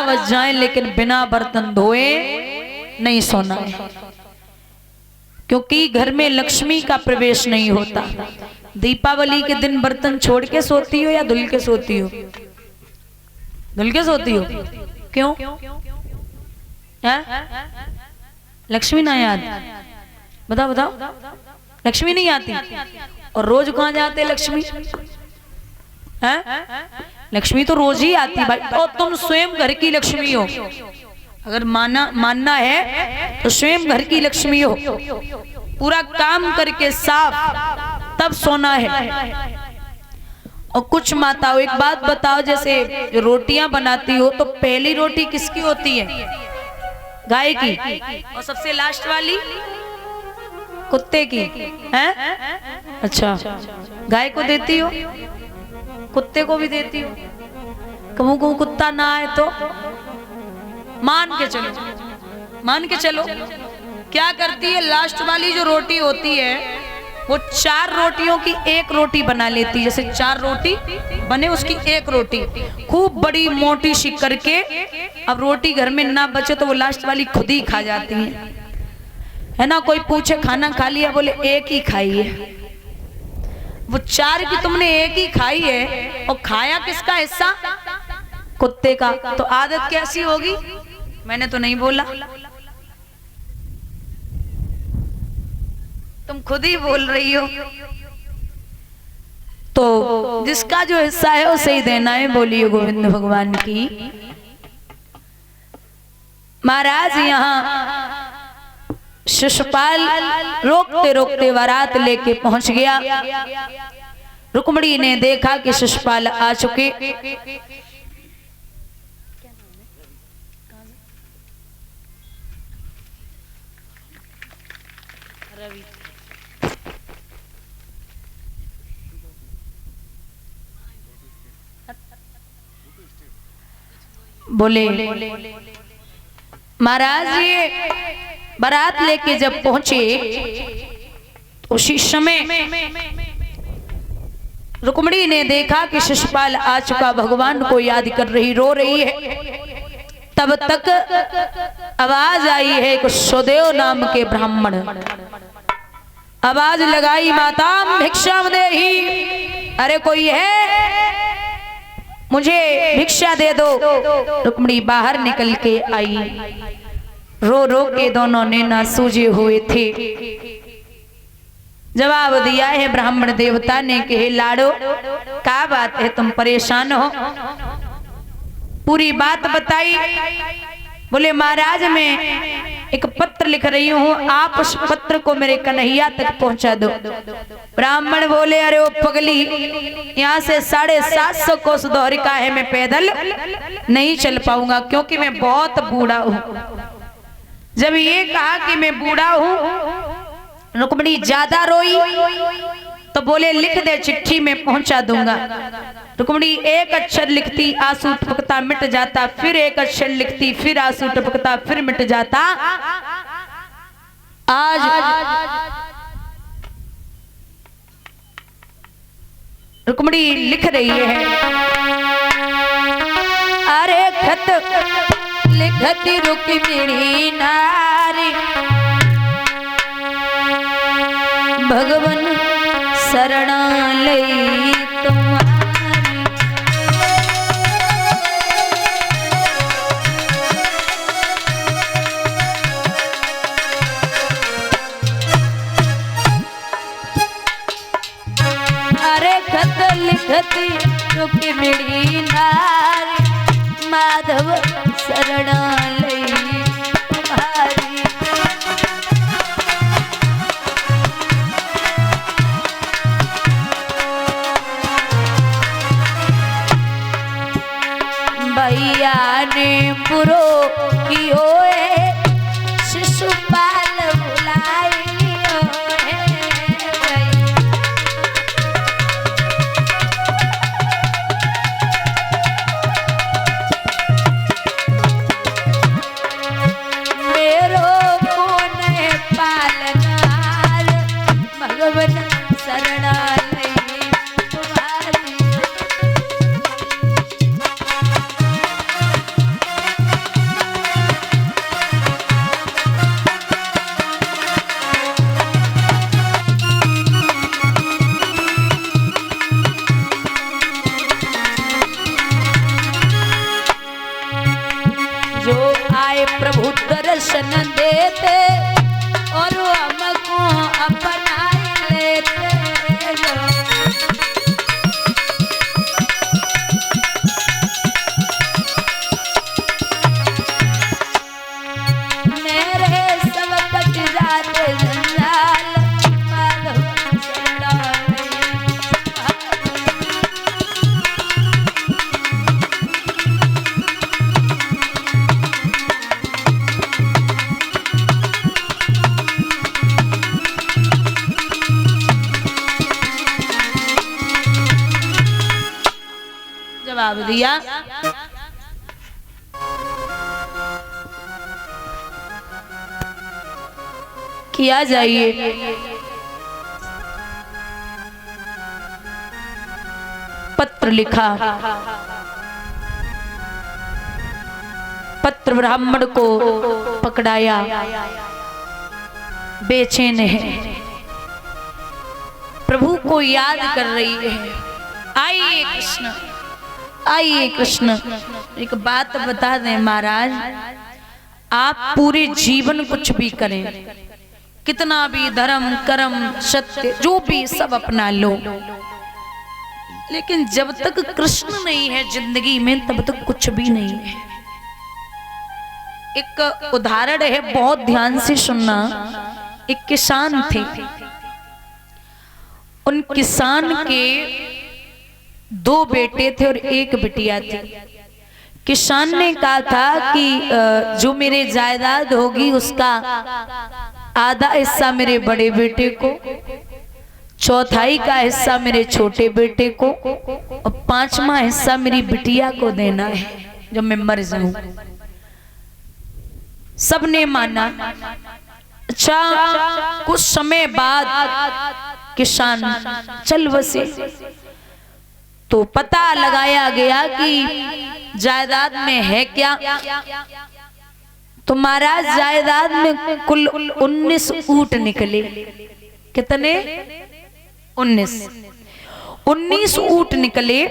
12 बज जाए लेकिन बिना बर्तन धोए नहीं सोना है, क्योंकि घर में लक्ष्मी का प्रवेश नहीं होता। दीपावली के दिन बर्तन छोड़ के सोती हो या धुल के सोती हो? धुल के सोती हो, क्यों? है? लक्ष्मी ना याद? बताओ बताओ, लक्ष्मी नहीं आती? और रोज कहाँ जाते लक्ष्मी? है? लक्ष्मी तो रोज ही आती भाई। तो तुम स्वयं घर की लक्ष्मी हो, अगर मानना है तो स्वयं घर की लक्ष्मी हो। पूरा काम करके साफ तब सोना है। और कुछ माताओं, एक बात बताओ, जैसे रोटियां बनाती हो तो पहली रोटी किसकी होती है? गाय की। और सबसे लास्ट वाली कुत्ते की है? अच्छा, गाय को देती हो, कुत्ते को भी देती हो। कहूँ कहूँ कुत्ता ना आए तो मान के चलो, मान के चलो क्या करती है? लास्ट वाली जो रोटी होती है वो 4 रोटियों की 1 रोटी बना लेती है। जैसे 4 रोटी बने उसकी 1 रोटी खूब बड़ी मोटी सी करके, अब रोटी घर में ना बचे तो वो लास्ट वाली खुद ही खा जाती है ना। कोई पूछे खाना खा लिया, बोले 1 ही खाई है। वो 4 की तुमने 1 ही खाई है और खाया किसका हिस्सा? कुत्ते का। तो आदत कैसी होगी? मैंने तो नहीं बोला, तुम खुद ही बोल रही हो। तो जिसका जो हिस्सा है उसे ही देना है। बोलिए गोविंद भगवान की। महाराज यहाँ शिशुपाल रोकते रोकते बारात लेके पहुंच गया। रुक्मणी ने देखा कि शिशुपाल आ चुके। बोले महाराज ये बारात लेके जब पहुंचे उसी समय रुक्मणी ने देखा कि शिशुपाल आ चुका, भगवान को याद कर रही, रो रही है। तब तक आवाज आई है एक सुदेव नाम के ब्राह्मण, आवाज लगाई, माता भिक्षाम देहि, अरे कोई है, मुझे भिक्षा दे दो। रुक्मणी बाहर निकल के आई, रो रो के दोनों ने ना सूझे हुए थे। जवाब दिया है ब्राह्मण देवता ने कि हे लाडो, क्या बात है, तुम परेशान हो? पूरी बात बताई। बोले महाराज मैं एक पत्र लिख रही हूँ, आप उस पत्र को मेरे कन्हैया तक पहुंचा दो। ब्राह्मण बोले अरे ओ पगली, यहाँ से 750 कोस द्वारिका है, मैं पैदल नहीं चल पाऊंगा क्योंकि मैं बहुत बूढ़ा हूँ। जब ये कहा कि मैं बूढ़ा हूँ, रुक्मणी ज्यादा रोई तो बोले लिख दे चिट्ठी में पहुंचा दूंगा। रुक्मणी एक अक्षर liखती, आंसू टपकता मिट जाता, फिर एक अक्षर लिखती, फिर आंसू टपकता, फिर मिट जाता। आज रुक्मणी लिख रही है, अरे खत लिखती रुक्मिणी नारी, भगवन शरणालय तुम्हारी। अरे खत लिखती रुक्मिणी नारी, माधव शरणालय तुम्हारी। भैया ने बुरो की होए, शिशुपाल बुलाई जो आए प्रभु दर्शन देते और हमको अपना लेते। मेरे सब कट जाते जंजाल माधव जवाब दिया। किया जाइए। पत्र लिखा, पत्र ब्राह्मण को पकड़ाया, बेचैन है, प्रभु को याद कर रही है। आइए कृष्ण, आइए कृष्ण। एक बात बता दें महाराज, आप पूरे जीवन कुछ भी करें, कितना भी धर्म कर्म सत्य जो भी सब अपना लो, लेकिन जब तक कृष्ण नहीं है जिंदगी में तब तक कुछ भी नहीं है। एक उदाहरण है, बहुत ध्यान से सुनना। एक किसान थे, उन किसान के 2 बेटे थे और 1 बिटिया थी। किसान ने कहा था कि जो मेरे जायदाद होगी उसका आधा हिस्सा मेरे बड़े बेटे को, 1/4 का हिस्सा मेरे छोटे बेटे को और 5वां हिस्सा मेरी बिटिया को देना है जब मैं मर जाऊं। सबने माना। अच्छा, कुछ समय बाद किसान चल बसे तो पता लगाया गया कि जायदाद में है क्या। तो महाराज जायदाद में कुल 19 ऊंट निकले। कितने? 19 ऊंट निकले।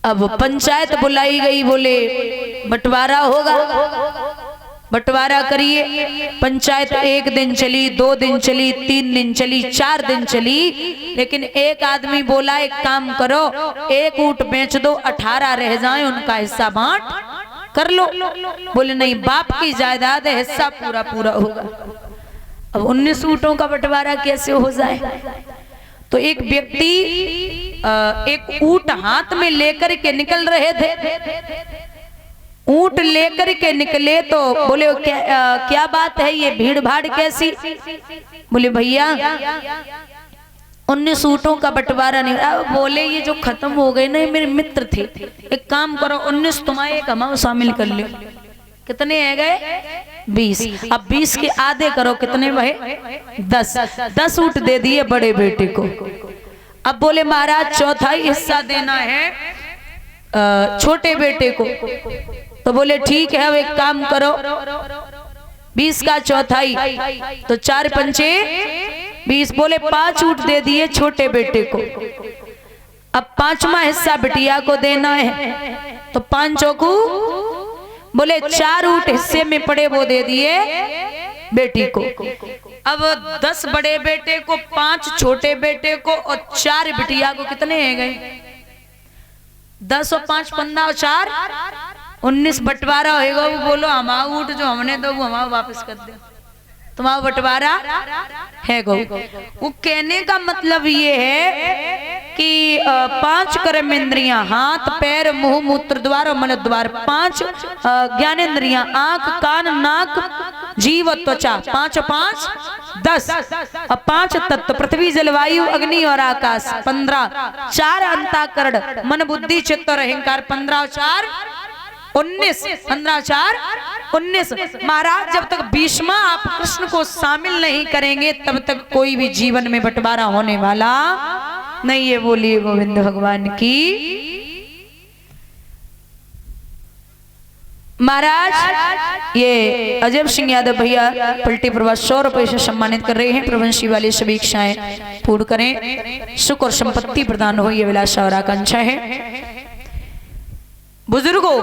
अब पंचायत बुलाई गई, बोले बंटवारा होगा, बंटवारा करिए। पंचायत 1 दिन चली, 2 दिन चली, 3 दिन चली, 4 दिन चली, लेकिन एक आदमी बोला एक काम करो, 1 ऊंट बेच दो, 18 रह जाए, उनका हिस्सा बांट कर लो। बोले नहीं, बाप की जायदाद है, हिस्सा पूरा पूरा होगा। अब 19 ऊंटों का बंटवारा कैसे हो जाए? तो एक व्यक्ति एक ऊंट हाथ में लेकर के निकल रहे थे। ऊंट लेकर के निकले तो बोले क्या बात है, ये भीड़ भाड़ कैसी? बोले भैया 19 ऊंटों का बंटवारा नहीं। बोले ये जो खत्म हो गए ना, ये मेरे मित्र थे, एक काम करो 19 तुम्हारे एक हमारे शामिल कर लो। कितने है गए? 20। अब 20 के आधे करो, कितने भाई? 10 ऊंट दे दिए बड़े बेटे को। अब बोले महाराज 1/4 हिस्सा देना है छोटे बेटे को। तो बोले ठीक है, अब एक काम करो 20 का 1/4 तो 4 पंचे 20। बोले 5 ऊंट दे दिए छोटे बेटे को। अब 5वां हिस्सा बिटिया को देना है, तो 5 चौकू बोले 4 ऊंट हिस्से में पड़े, वो दे दिए बेटी को। अब 10 बड़े बेटे को, 5 छोटे बेटे को और 4 बिटिया को। कितने हैं गए? 10 और 5 15 और 4 19 बंटवारा होगा। वो बोलो हमारा ऊंट जो हमने दो वो हमारा वापस कर दे, तुम्हारा बंटवारा है गो। वो कहने का मतलब ये है कि 5 कर्म इंद्रियां, हाथ पैर मुंह मूत्र द्वार और मल द्वार, 5 ज्ञानेंद्रियां, आंख कान नाक जीव त्वचा, 5 और 5 10 और 5 तत्व पृथ्वी जलवायु अग्नि और आकाश 15, 4 अंतःकरण मन बुद्धि चित्त और अहंकार 15 और 4 19, 15 4 19। महाराज जब तक भीष्मा आप कृष्ण को शामिल नहीं करेंगे तब तक कोई भी जीवन में बंटवारा होने वाला नहीं है। बोलिए गोविंद भगवान की। महाराज ये अजय सिंह यादव भैया पलटी प्रवास 100 रुपए से सम्मानित कर रहे हैं। प्रवंशी वाली सभी इच्छाएं पूर्ण करें, सुख और संपत्ति प्रदान हो, ये विलासा और आकांक्षा है। बुजुर्गों,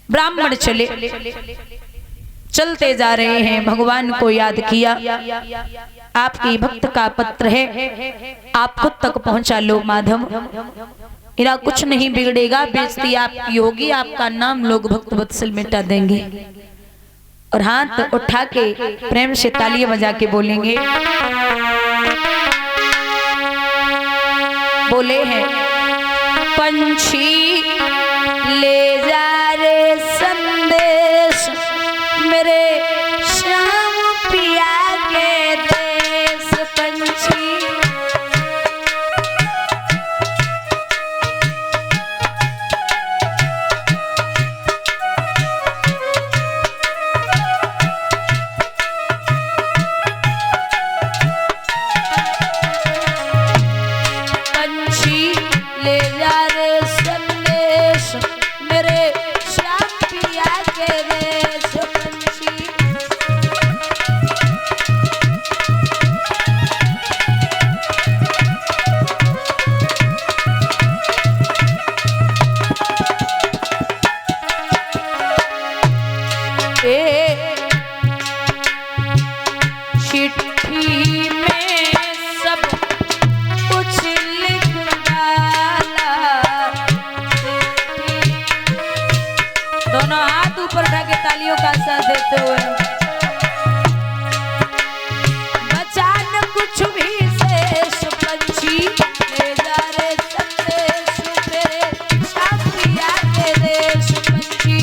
ब्राह्मण चलते जा रहे हैं, भगवान को याद किया, आपकी भक्त का पत्र है, आप खुद तक पहुंचा लो माधव, इरा कुछ नहीं बिगड़ेगा, बेइज्जती आपकी होगी, आपका नाम लोग भक्त वत्सल मिटा देंगे। और हाथ उठा के प्रेम से तालियां बजा के बोलेंगे, बोले हैं, पंछी ले जा रे संदेश मेरे श्याम पिया के देश, पंछी ले जा रे संदेश मेरे श्याम पिया के देश, पंछी चिट्ठी में सब कुछ लिख दोनों हाथ ऊपर उठा के तालियों का साथ देते हुए, बचा न कुछ भी शेष, पंछी ले जा रे संदेश मेरे श्याम पिया के देश, पंछी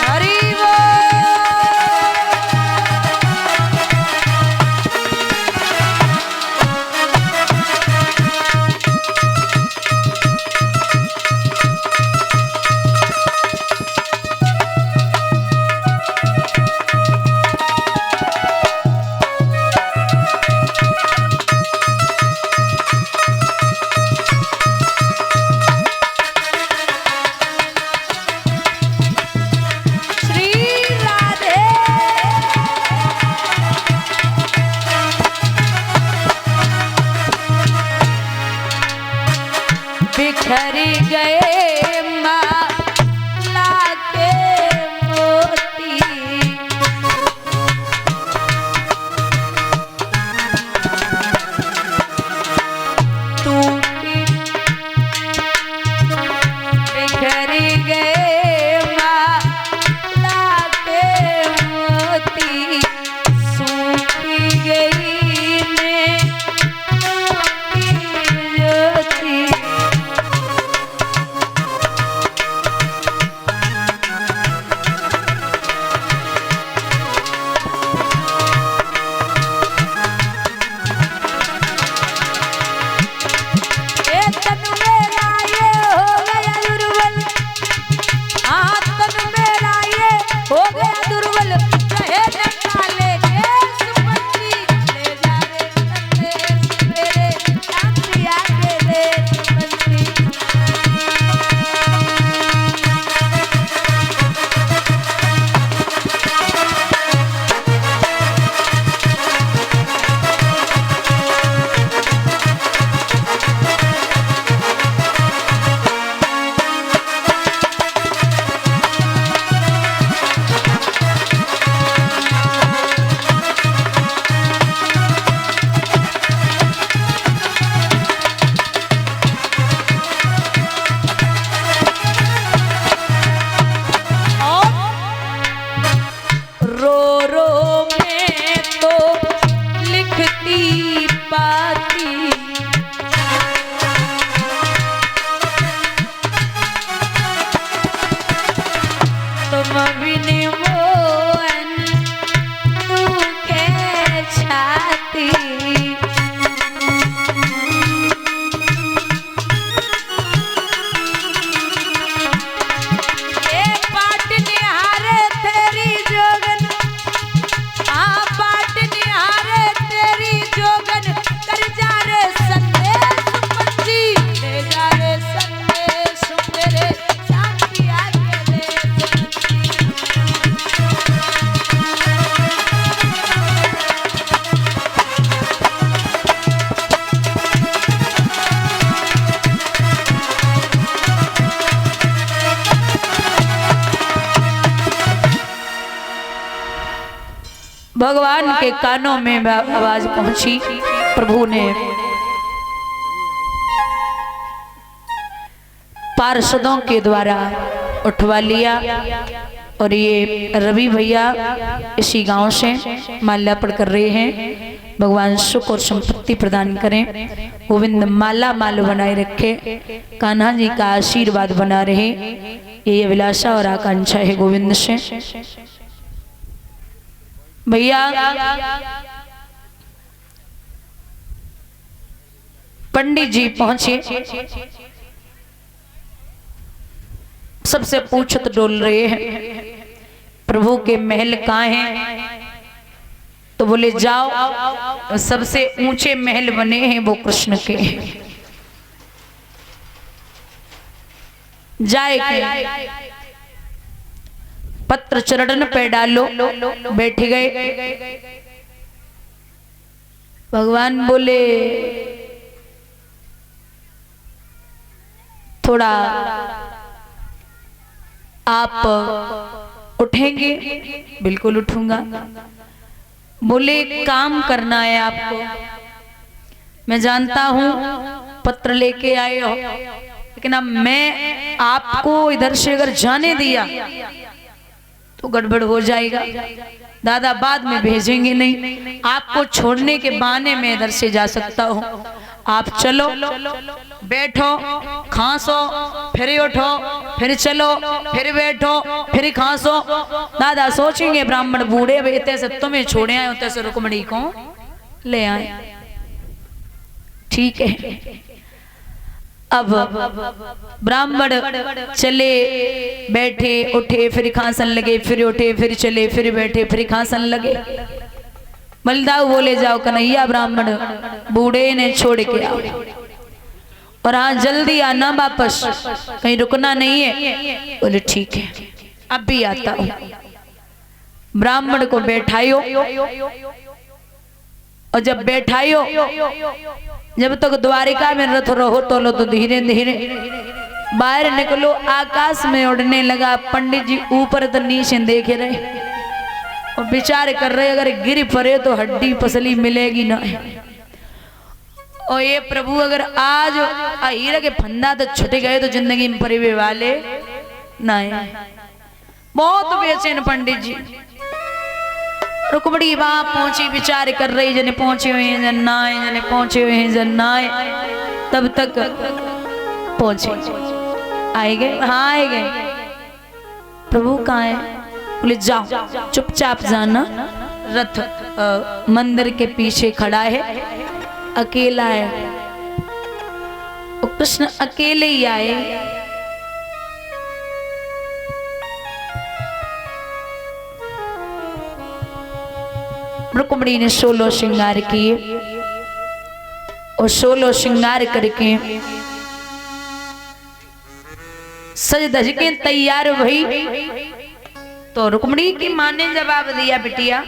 हरि बोल। बिखर गए माला के मोती, टूटी बिखर गए माला के मोती, सूखी गई ने ज्योति, भगवान के कानों में आवाज पहुंची। प्रभु ने पार्षदों के द्वारा उठवा लिया और ये रवि भैया इसी गांव से माल्यार्पण कर रहे हैं। भगवान सुख और संपत्ति प्रदान करें। गोविंद माला माल बनाए रखे। कान्हा जी का आशीर्वाद बना रहे, ये अभिलाषा और आकांक्षा है गोविंद से। भैया पंडित जी पहुंचे, सबसे पूछत डोल रहे हैं प्रभु के महल कहाँ हैं? तो बोले जाओ, सबसे ऊंचे महल बने हैं वो कृष्ण के हैं, जाए के पत्र चरण पे डालो। बैठ गए। भगवान बोले थोड़ा आप उठेंगे? बिल्कुल उठूंगा। बोले काम करना है आपको, मैं जानता हूं पत्र लेके आए हो, लेकिन अब मैं आपको इधर से अगर जाने दिया तो गड़बड़ हो जाएगा। दादा बाद में भेजेंगे नहीं, आपको छोड़ने के बहाने में इधर से जा सकता हूं। आप चलो, बैठो, खांसो, फिर उठो, फिर चलो, फिर बैठो, फिर खांसो। दादा सोचेंगे ब्राह्मण बूढ़े बेटे से तुम्हें छोड़े आए होते से रुक्मणी को ले आए। ठीक है। अब ब्राह्मण चले, बैठे, उठे, फिर खांसन लगे, फिर उठे, फिर चले, फिर बैठे, फिर खांसन लगे। मलदाऊ बोले जाओ कन्हैया ब्राह्मण बूढ़े ने छोड़ के आओ, और हाँ जल्दी आना वापस, कहीं रुकना नहीं है। बोले ठीक है, अब भी आता हूं। ब्राह्मण को बैठायो, और जब बैठायो, जब तक द्वारिका में रथ रहो तो धीरे धीरे बाहर निकलो। आकाश में उड़ने लगा। पंडित जी ऊपर तो नीचे देख रहे और विचार कर रहे, अगर गिर पड़े तो हड्डी पसली मिलेगी ना। और ये प्रभु अगर आज हीरा के फंदा तो छुटे गए तो जिंदगी में परिवे वाले नहीं। बहुत बेचैन पंडित जी। रुक्मणी वहां पहुंची, विचार कर रही, जने पहुंचे हुए हैं जन ना आए, जने पहुंचे हुए हैं जन ना आए। तब तक पहुंचे, आए गए, हाँ आए गए। प्रभु कहाँ है? बोले जाओ, चुपचाप जाना, रथ मंदिर के पीछे खड़ा है, अकेला है। और कृष्ण अकेले ही आए। रुक्मणी ने 16 श्रृंगार किए, और 16 श्रृंगार करके सज धज के तैयार हुई। तो रुक्मणी की मां ने जवाब दिया, बिटिया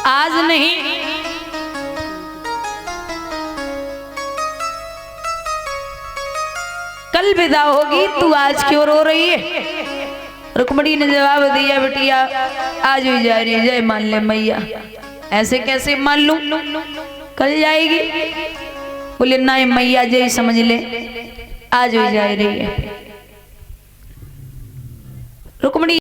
आज नहीं, कल विदा होगी, तू आज क्यों रो रही है? रुक्मणी ने जवाब दिया, बिटिया आज ही जा रही है, जय मान ले मैया। ऐसे कैसे मान लूं, कल जाएगी? बोले नहीं मैया जय समझ ले, आज ही जा रही है। रुक्मणी